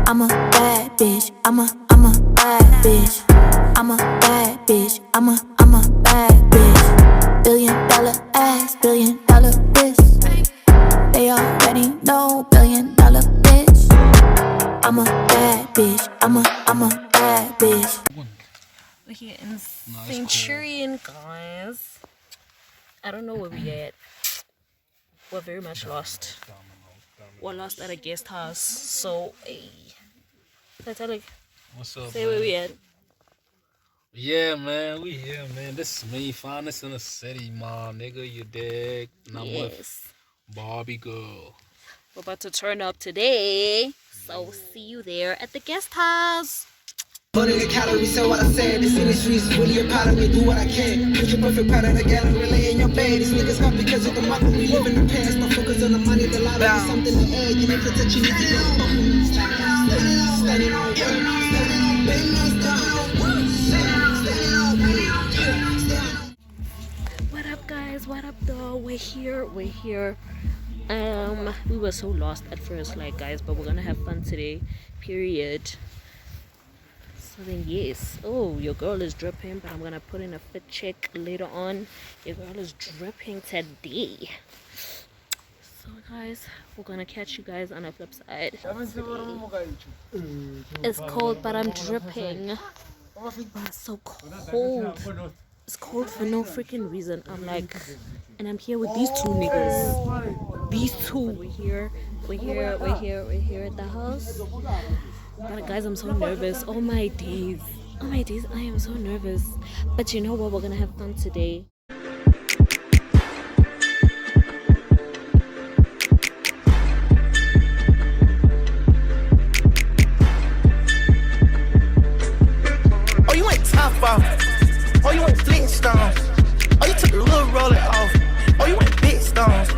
I'm a bad bitch. I'm a bad bitch. I'm a bad bitch. I'm a bad bitch. $1 billion ass, $1 billion wrist. They already know $1 billion bitch. I'm a bad bitch. I'm a bad bitch. We're here in Centurion, guys. I don't know where we at. We're very much lost. We're lost at a guest house. So, hey. What's up, say man? where we at. Yeah, man, we here, man. This is me, finest in the city, mom, nigga, you dig? And I'm with Barbie girl. We're about to turn up today. So, see you there at the guest house. Burning the calories, so what I said. This industry is really a part of me, do what I can. Put your perfect part of the gallery, lay in your bed. These niggas got because of the mother, we live in the past. Don't focus on the money, the lottery, something to add. You need to touch, you need to go. Standing on work, standing on business, What up, guys? What up, though? We're here. We were so lost at first, like, guys, but we're gonna have fun today, period. So then, yes. Oh, your girl is dripping, but I'm gonna put in a fit check later on. Your girl is dripping today. So, guys, we're gonna catch you guys on the flip side. It's cold, but I'm dripping. It's so cold. It's cold for no freaking reason. I'm like, and I'm here with these two niggas. These two. We're here at the house. But guys, I'm so nervous. Oh my days, I am so nervous. But you know what? We're gonna have fun today. oh, you ain't top off. Oh, you ain't Flintstones. Oh, you took a little roller off. Oh, you ain't big stones.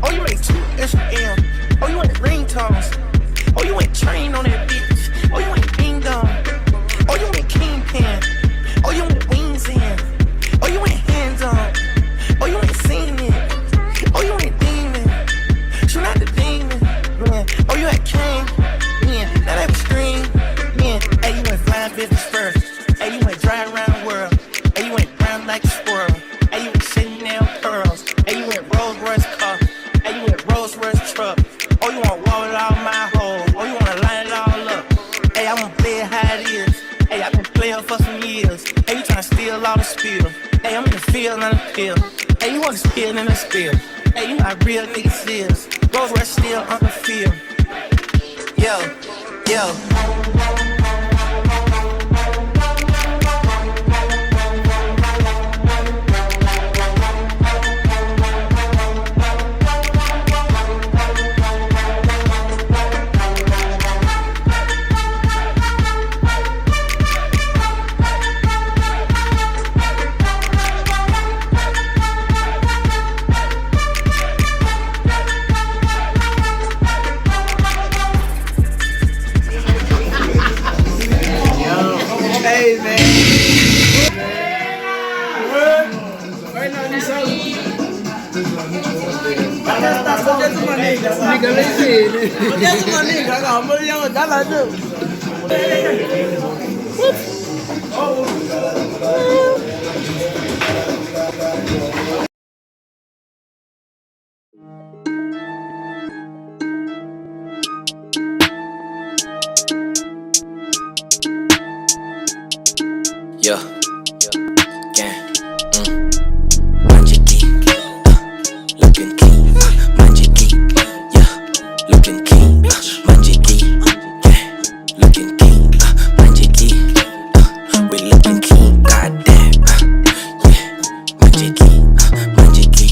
Oh, you ain't 2 SM. Oh, you ain't ringtones. Oh, you ain't train on that bitch. Oh, you ain't ding dong. Oh, you ain't kingpin. Oh, you ain't wings in. Oh, you ain't hands on. Oh, you ain't seen it. Oh, you ain't demon. Shoot out the demon. Man. Oh, you ain't king. Yeah, now that was scream. Yeah, hey, you ain't flying business first. Hey, you ain't driving around the world. Hey, you ain't brown like a squirrel. Hey, you ain't Chanel pearls. Hey, you ain't Rolls Royce car. Hey, you ain't Rolls Royce truck. Oh, you want wall it all my hole. Oh, you wanna line it all up. Hey, I wanna play it how it is. Hey, I've been playing for some years. Hey, you tryna steal all the spill. Hey, I'm in the field and the pill. Hey, you wanna spill in the spill. Hey, you my real niggas is. Rolls Royce still on the field. Yo. Hey, man. Yeah, gang, Manjiki, looking clean, Manjiki, yeah, looking clean, Manjiki, yeah, looking clean, Manjiki, we looking clean, goddamn, yeah, Manjiki, Manjiki,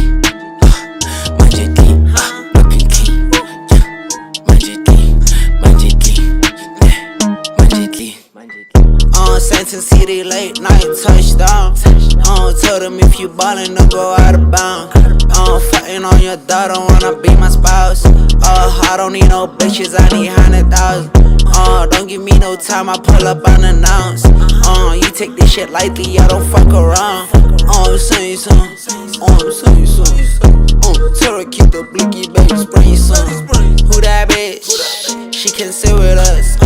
looking clean, yeah, Manjiki, yeah, Manjiki. Santa City, late night touchdown. Tell them if you ballin', don't go out of bounds. Fighting on your daughter, wanna be my spouse. I don't need no bitches, I need 100,000. Don't give me no time, I pull up unannounced. You take this shit lightly, I don't fuck around. I'm saying something. Tell her keep the blicky, baby, spray some. Who that bitch? She can sit with us.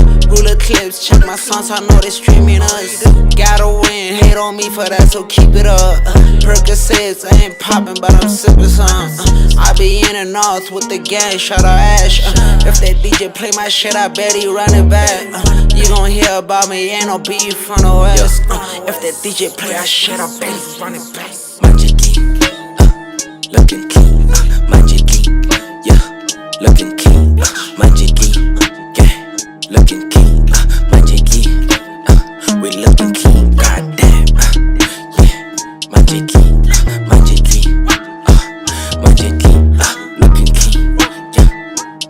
clips, check my songs, I know they streaming us. Gotta win, hate on me for that, so keep it up. Percocets, I ain't popping, but I'm sipping some. I be in and out with the gang, shout out Ash. If that DJ play my shit, I bet he run it back. You gon' hear about me, ain't no beef from the west. If that DJ play our shit, I bet he run it back. Magic clean, looking clean, magic clean, yeah, looking clean, magic clean, yeah, looking clean, magic clean, we looking clean, goddamn, yeah, magic clean, magic clean, looking clean, yeah,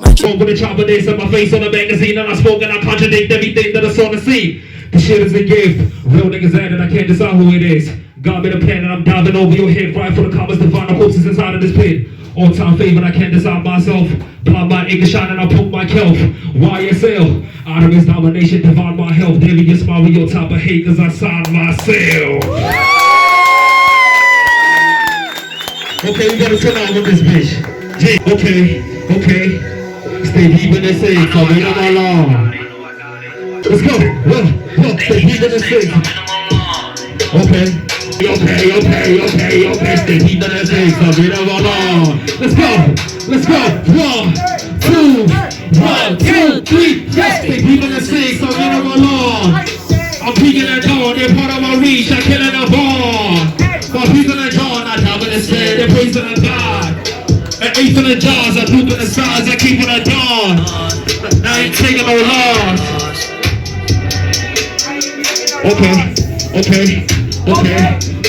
magic. With the chopper, they set my face on the magazine, and I spoke and I contradict everything that I saw and see. The shit is a gift, real niggas at it, I can't decide who it is. God made a plan and I'm diving over your head, right for the commas to find the hopes inside of this pit. All time favorite, I can't decide myself. Blind my acre shine and I poke my kelp. YSL, out of his domination, divide my health. Daily you smile with your top of hate, cause I signed myself. Okay, we gotta turn on with this bitch. Okay. Stay deep in the safe, so we don't along. Let's go, stay deep in the safe. Okay, stay deep in the safe, so we don't along. Let's go, 1, 2, 3, yes, stay deep in the safe, so we don't along. I'm peeking at dawn, they're part of my reach, I'm killing a ball. For peeking at dawn, I dive in the sand, they're praising a God. An eighth in the jaws, I loop in the sides, I keep it at dawn. I ain't taking no loss.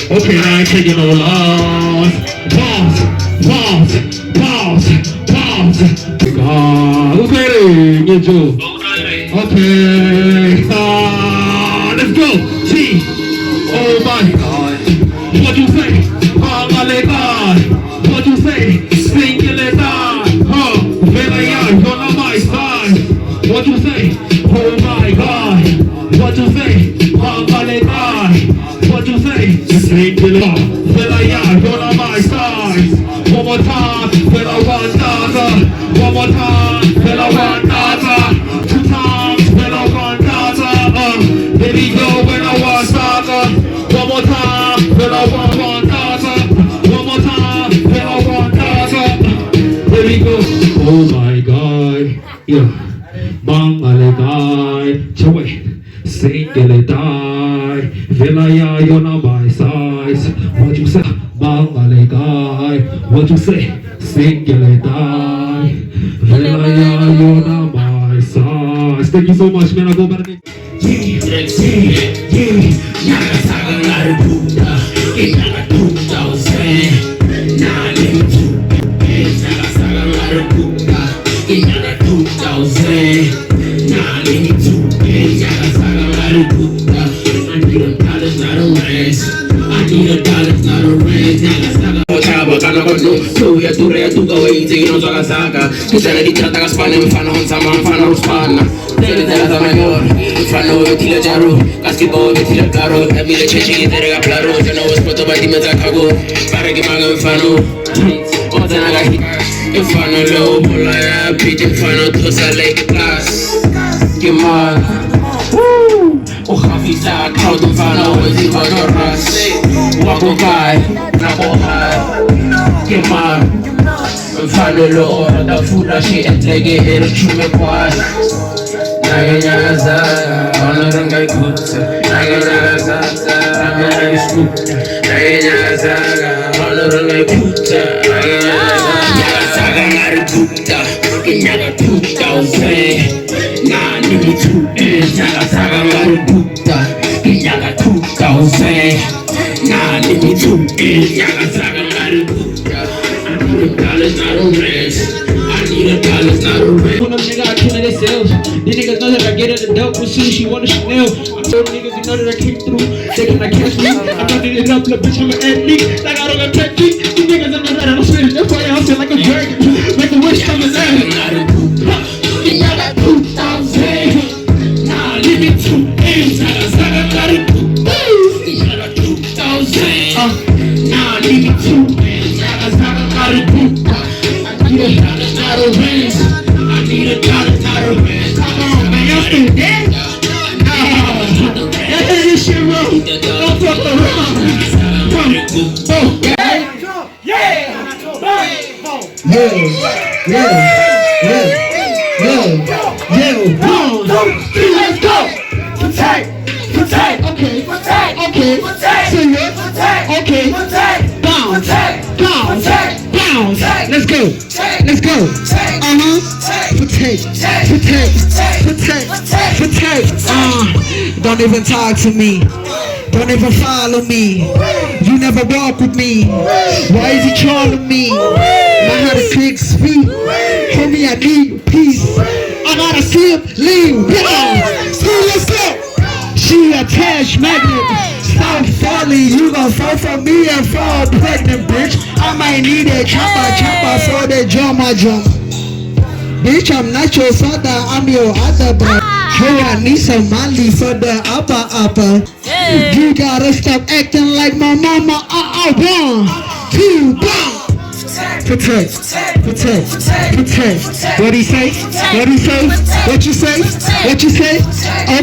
Okay, now I ain't taking no loss. Pause. Who's ready? Get you. Okay, let's go. G. Oh my God. What you say? Oh my God. What you say? Singular die. You're on my side. What you say? Oh my God. What you say? Oh my God. What you say? Singular. You're on my side. One more time. One more time. 2 times. Baby go when I want starter. One more time. When I want starter. One more time. When I want starter. Here we go. Oh my God. Yeah. Mangalegai. Chaway. Single die. Velaya, you're on my size. What you say? Mangalegai. What you say? Single die. Velaya, you're on my size. Thank you so much, man. I'll go back again. Kisana di trata kaspane mfano honsama mfano uspana Dele dela za mayor Mfano vetila jaro Basketball vetila karo Emile chechi terega plaro Jana waspoto ba dimeza kago Baragi maga mfano Ozana gahi Mfano low bola ya Pije mfano tosa like class Kimar Ukhafisa crowd mfano Wezi vajoras Wako kai Nako hai Kimar Mfano lo da fuda shi entlege chume kwa Naga zaga Ona rangai kutsa Naga zaga Naga skuta Naga zaga Ona rangai kutsa Naga zaga Naga kutsa Naga kutsa uze Nani tu Naga zaga Naga kutsa Naga kutsa uze Nani tu Naga zaga Naga kutsa $100, not a rent. I need $1, not a rent. When them niggas are killing themselves, these niggas know that I get it adult with sushi, want a Chanel. I told niggas you know that I came through, they cannot catch me. I'm running it up, little bitch, I'm an athlete. Like I don't got technique. These niggas know that I don't spit it. That's why I'm like a dragon. Make the wish come alive. Naga 2000. Nah, leave it to ends. Naga got it. Naga 2000. Nah, leave it to ends. Naga got it. I need $1, not a rent. I need $1, not a rent. Come on, man, y'all still dead? Let's go. Protect. Okay. Serious. Okay. Bounce. Let's go. Protect. Don't even talk to me. Don't even follow me. You never walk with me. Why is he trolling me? I had a 6 feet. Homie, I need peace. I gotta see him leave. Let's go. She attached magnet. Stop falling. You gon' fall for me and fall pregnant, bitch. I might need a chopper so they jump. Bitch, I'm not your father, I'm your other brother. Hey, I need some money for the upper. You gotta stop acting like my mama. 1, 2, boom. Protect. What he say? What you say?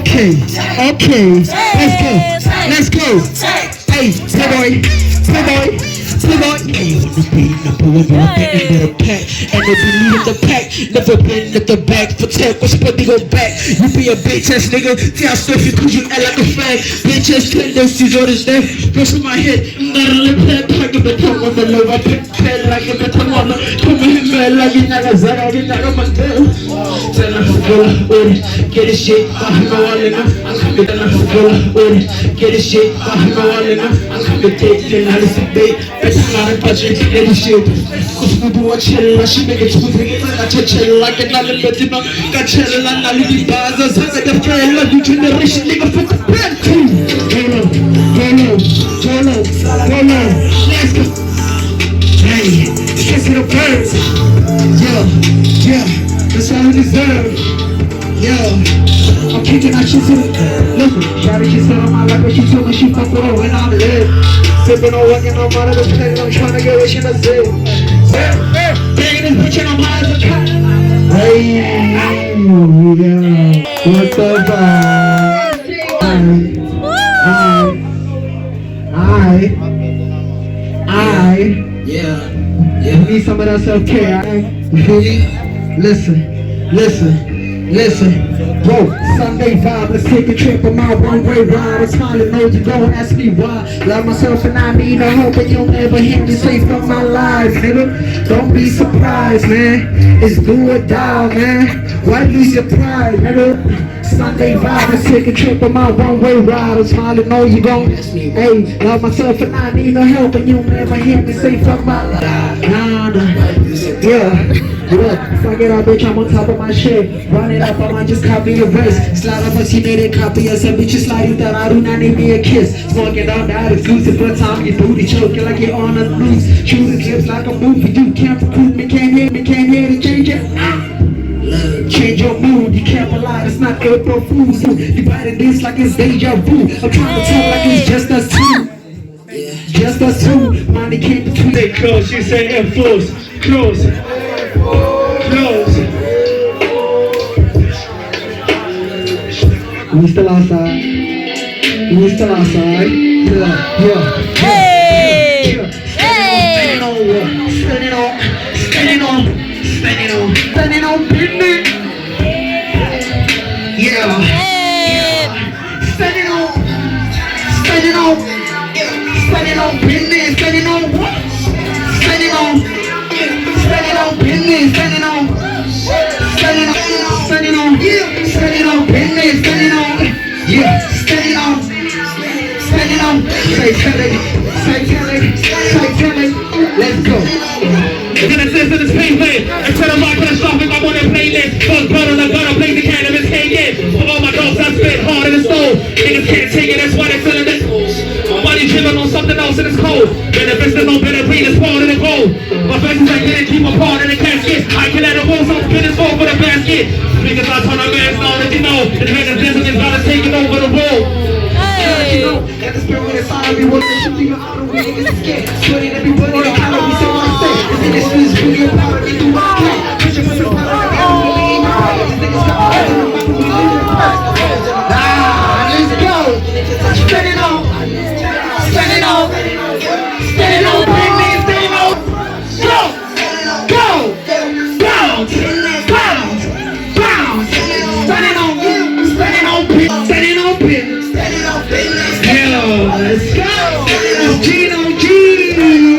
Okay. Let's go. Hey, boy. Hey, wanna be number one, but I'm getting to the pack. And if you need the pack, never been at the back. Protect, what's supposed to go back? You be a bitch ass nigga. See how stuff you cause you act like a fag. Bitch ass tendencies on his neck. Press on my head. I'm not a lip head. Pack a beton on the low. I pick pen like a beton on the. Come in here like you never said. I get out of my tail. Tell her to go with it. Get this shit. I'm coming. Tell her to go with it. Get this shit. I'm coming. I'm coming. Take I listen, babe. Not a budget, any shit. Cause we do a chill, she make it smooth. I chill like a nally, but you know, got chill and nally bars. I said the trail of new generation, nigga, fuck the pen. Go low. Let's go. Hey, kiss the birds. Yeah, that's all we deserve. I'm kicking that shit to the listen, try to kiss her on my lap, but she told me she fuck with her when I'm lit. Sippin' on working on my little plate, I'm tryna get what she done said. Banging this bitch and I'm high as a cat. Hey, what's up, I need some of that self-care, you feel me? Listen, bro, Sunday vibe, let's take a trip on my one-way ride. It's fine to know you don't ask me why. Love myself and I need no hope, but you'll never hear me say from my life, nigga. Don't be surprised, man. It's do or die, man. Why lose your pride, nigga? Sunday vibe, let's take a trip on my one-way ride. It's fine to know you don't ask me. Hey, love myself and I need no help, but you'll never hear me say from my life. Look, fuck it up, bitch, I'm on top of my shit. Run it up, I might just copy your verse. Slide up a teenage copy of some bitches slide you that I do not need me a kiss. Smoking on that exclusive, but time your booty choking like you're on a loose. Choosing clips like a movie, you can't recruit me, can't hear to change it. Change your mood, you can't lie, it's not April Fool's. You biting this like it's deja vu. I'm trying to tell like it's just us two. Just us two, money came between. They close, you say influence, close. We still outside. Yeah. Hey! Standing on business. Yeah. Standing on business. Standing on what? Standing on business. Standing on business. Standing on. Say tell it. Let's go. It's gonna sit in this pavement until the mic gonna stop if I'm on a playlist. Buzz blood on the gun, I'm blazing cannabis, can't get. For all my dogs, I spit hard in the stove. Niggas can't take it, that's why they feeling it. Money driven on something else and it's cold. Benefits there's no better breed, it's part of the gold. My faces I didn't keep a part in the casket. I can let the wolves on spin this for the basket. Niggas I turn a man's knowledge, you know. And head of business is about to take it over the road. Got the spirit inside me, what they should be out of way, niggas scared. Sweating everybody on how we say what I say. This industry is really about me, do what I can. Pushing for the power of the enemy, ain't right. These niggas got all of them, I'm gonna be living fast. Let's go. Standing on. Let's go. Gino G.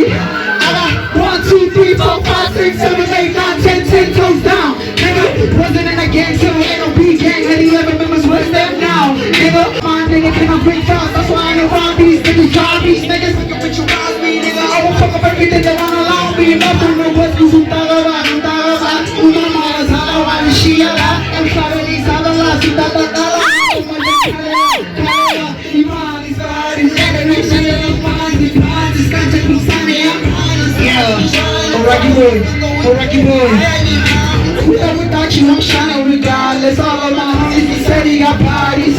I got 1, 2, 3, 4, 5, 6, 7, 8, 9, 10, 10 toes down. Nigga, wasn't in a gang till ain't no B gang. Had 11 members, what's that now? Nigga, my nigga cannot bring fouls. That's why I know rob these niggas, drive these niggas. Nigga, bitch, you rob me, nigga. I will fuck up everything that wanna allow me. Nothing no what you talaba, no talaba. Una mala salaba, she ala. I'm sorry, these other lies, you talaba. Rocky boy, without you, I'm shining regardless. All of my homies, he said he got parties.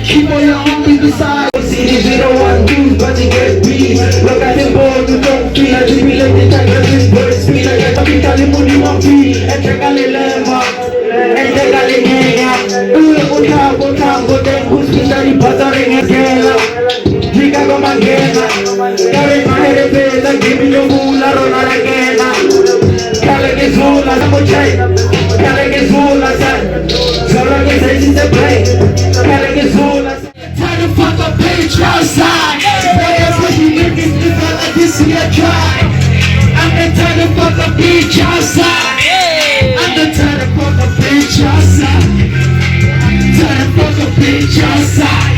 Keep all your homies beside. See, we don't want dudes, but they get beat. Look at them boys who don't feel like you be like the tiger, this bird speed like a capital, money won't be. And check out the leva, and check out the gang. Go then who's the buttering again. Chica go manguera, carry my head in bed, give me your moolah, run again. Cale que sola, la mochila, cale que sola, solo que se dice play, cale que sola. Time to fuck a bitch outside. That's what you niggas feel like this in your try. I'm the time to fuck a bitch outside. I'm the time to fuck a bitch outside. Time to fuck a bitch outside.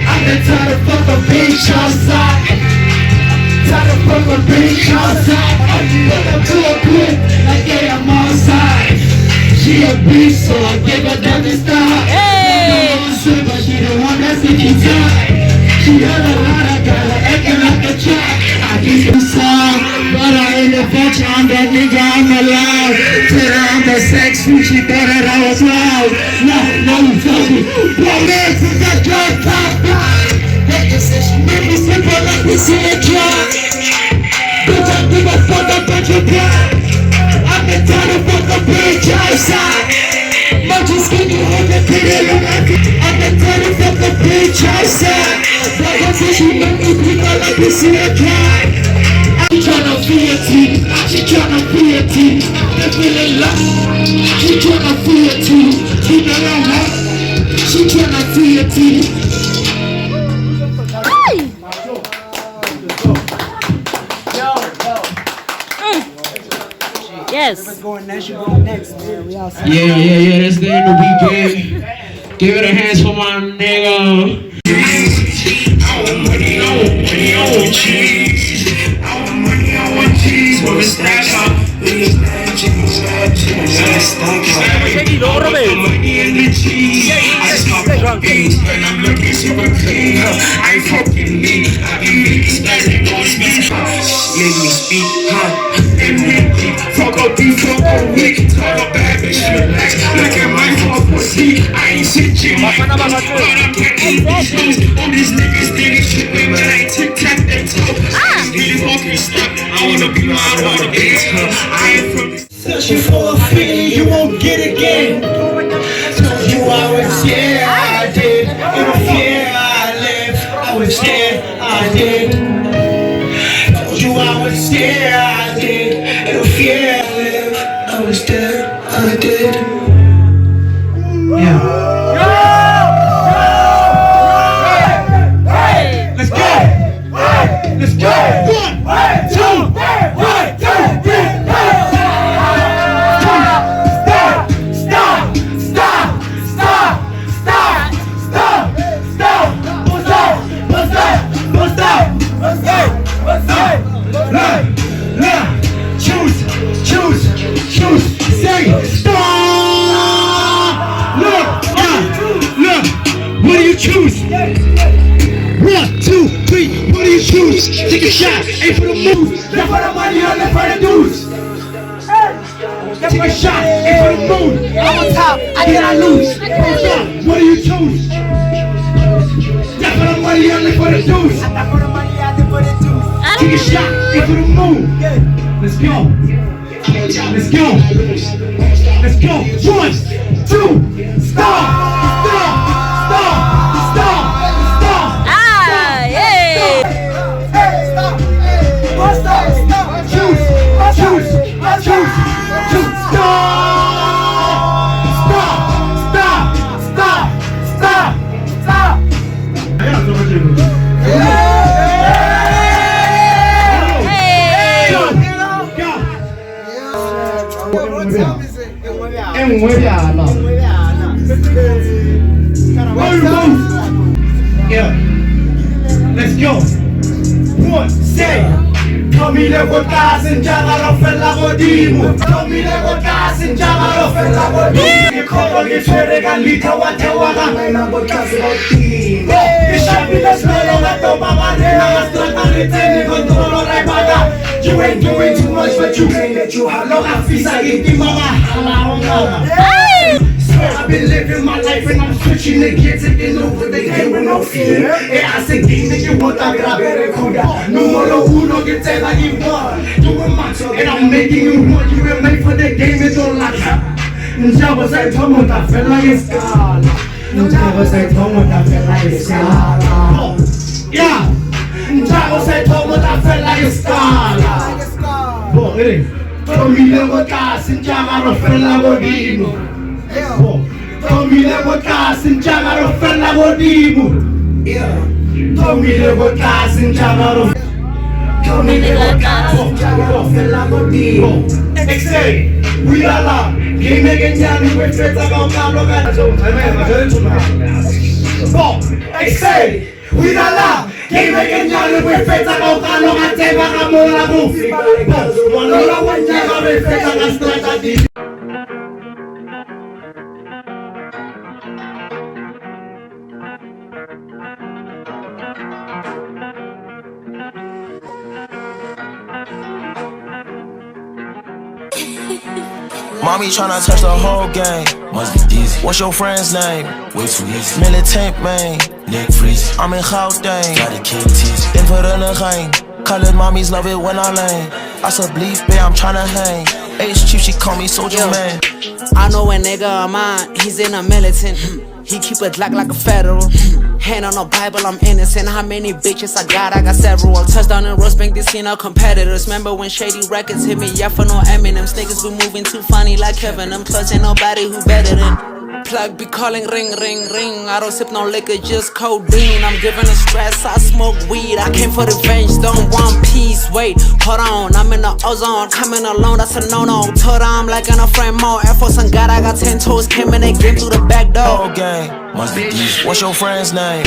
I'm the time to fuck a bitch outside. Time to fuck a bitch outside. Look up to a clip like yeah, I'm outside. She a beast, so I give her that style. But she the one that's in the time. She heard a lot of girls acting like a trap. I keep the song, but I ain't the future. I'm that nigga, I'm alive. Tell her I'm the sex food, she thought that I was loud. No, you tell me. Blow man, put that girl top down. Nigga said she made me simple like this in a drug. Bitch, I give a fuck about your blood. I'm the time to fuck a bitch outside. Much as skinny, hold the pretty look like it. I'm the time to fuck a bitch outside. Like I said, she make me people like this in a drive. She tryna be a team, she tryna be a team. They feeling lost, she tryna be a team. She never hot, she tryna be a team. Yes. What's going next? You going next, man. We all set. Yeah, that's the end of the weekend. Give it a hands for my nigga. I want money, I want cheese. I want money, I want cheese. Wanna stack up, money in the cheese. I just pop beans, and I'm looking super clean. I ain't fucking me, I be making spastic noise. Make me speak, fuck up beef, fuck up weak. Talk up bad, bitch, relax. Look at my fuck pussy. I ain't shit, Jim. But I'm getting all these niggas, tripping, but I ain't tic-tac, they talk. I ain't really fucking stuck. I wanna be my I wanna be I ain't from this. Searching for a feeling you won't get again. Told you I was here, I did. In fear I live. I was there, I did. Told you I was here, I did. In fear I live. I was there, I did. Yeah. Let's go! Let's go! 1, 2, 1, 2, 3, Choose, say, stop! Look, what do you choose? 1, 2, 3, what do you choose? Take a shot, aim for the moves, left for the money or left for the dudes. Take a shot, aim for the moon, I'm on top, I cannot lose. What do you choose? Left for the money or left for the dudes. Take a shot, aim for the moon. Let's go. Let's go. Let's go. 1, 2, stop. Ah, yeah. Choose. Stop. Yeah, let's go. One, say. Kamile kotasin jagaro fella godimo. Kamile kotasin jagaro fella godimo. Koko gifere galita watewaga. Mena kotasin godimo. Ishabile smelo gato baba nena strataniteni kontrolo raibaga. You ain't doing too much, but you can't let you have no afisa giti mama. I've been living my life and I'm switching the gears, taking over the game with no fear. I say, nigga, what I grab it, Numero uno, get tell like you won. Do a match, and I'm making you one. You were made for the game, it's all like Njaba say, Tomo, I feel like it's scala. Njaba say, Tomo, I feel like it's scala. Yeah, Njaba say, Tomo, I feel like it's scala. Boh, it is. Tomile Wakas and Jamaro Fella Godimo. Tomile Wakas and Jamaro Fella Godimo. Tomile Wakas and Jamaro. Tomile Wakas and Jamaro Fella Godimo. Excel, we are la. Game again, Yanni, with Feta Gomalo. Excel, we are la. Game again, Yanni, with Feta Gomalo. And Teva Mola Movie. Manola, when Yaga with Feta Gastrata. Mommy tryna touch the whole game. Must be easy. What's your friend's name? Way too easy. Militant man. Nick Freeze. I'm in Gauteng. Got a kid tease. Then put in the rain. Colored mommies love it when I lane. I said bleep, babe, I'm tryna hang. H Chief, she call me Soldier Man. I know a nigga of mine, he's in a militant. He keep a Glock like a federal. Hand on a Bible, I'm innocent. How many bitches I got several. Touchdown in Rose Bank, this ain't no competitors. Remember when Shady Records hit me? Yeah, for no Eminem's. Niggas be moving too funny like Kevin. I'm plus ain't nobody who better than. Plug be calling ring, ring, ring. I don't sip no liquor, just codeine. I'm giving a stress, I smoke weed. I came for revenge, don't want peace. Wait, hold on, I'm in the ozone. Coming alone, that's a no-no. Told I'm like in a frame mode. Air Force and God, I got 10 toes. Came in the game through the back door. Whole gang, must be easy. What's your friend's name?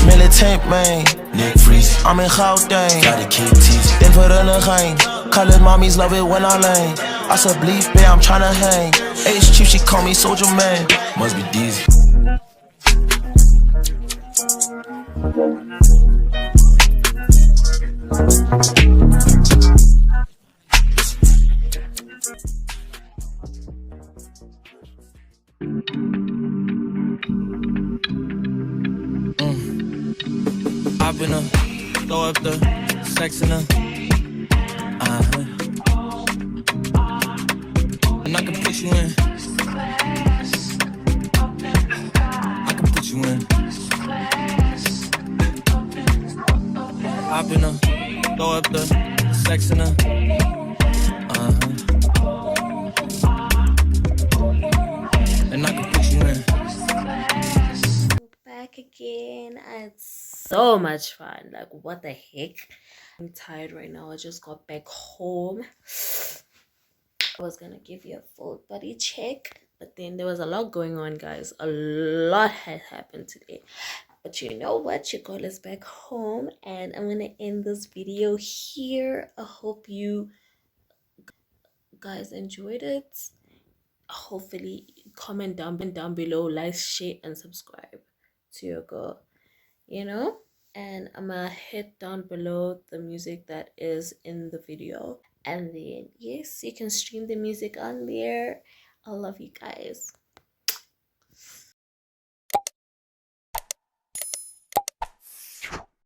Militant man. Nick Freeze. I'm in Gauteng. Got a kid tease. Then put in the rain. Colored mommies love it when I lane. I said bleep, babe, I'm tryna hang. H Chief, she call me Soldier Man. Must be Deezy. Hop in her, throw up the sex in her. And I can put you in. I can put you in. Hop in her, throw up the sex in her. And I can put you in. Back again. It's so much fun. Like, what the heck? I'm tired right now. I just got back home. I was gonna give you a full body check, but then there was a lot going on, guys. A lot had happened today. But you know what? Your girl is back home, and I'm gonna end this video here. I hope you guys enjoyed it. Hopefully, comment down below, like, share, and subscribe to your girl. You know, and I'm gonna hit down below the music that is in the video, and then yes, you can stream the music on there. I love you guys.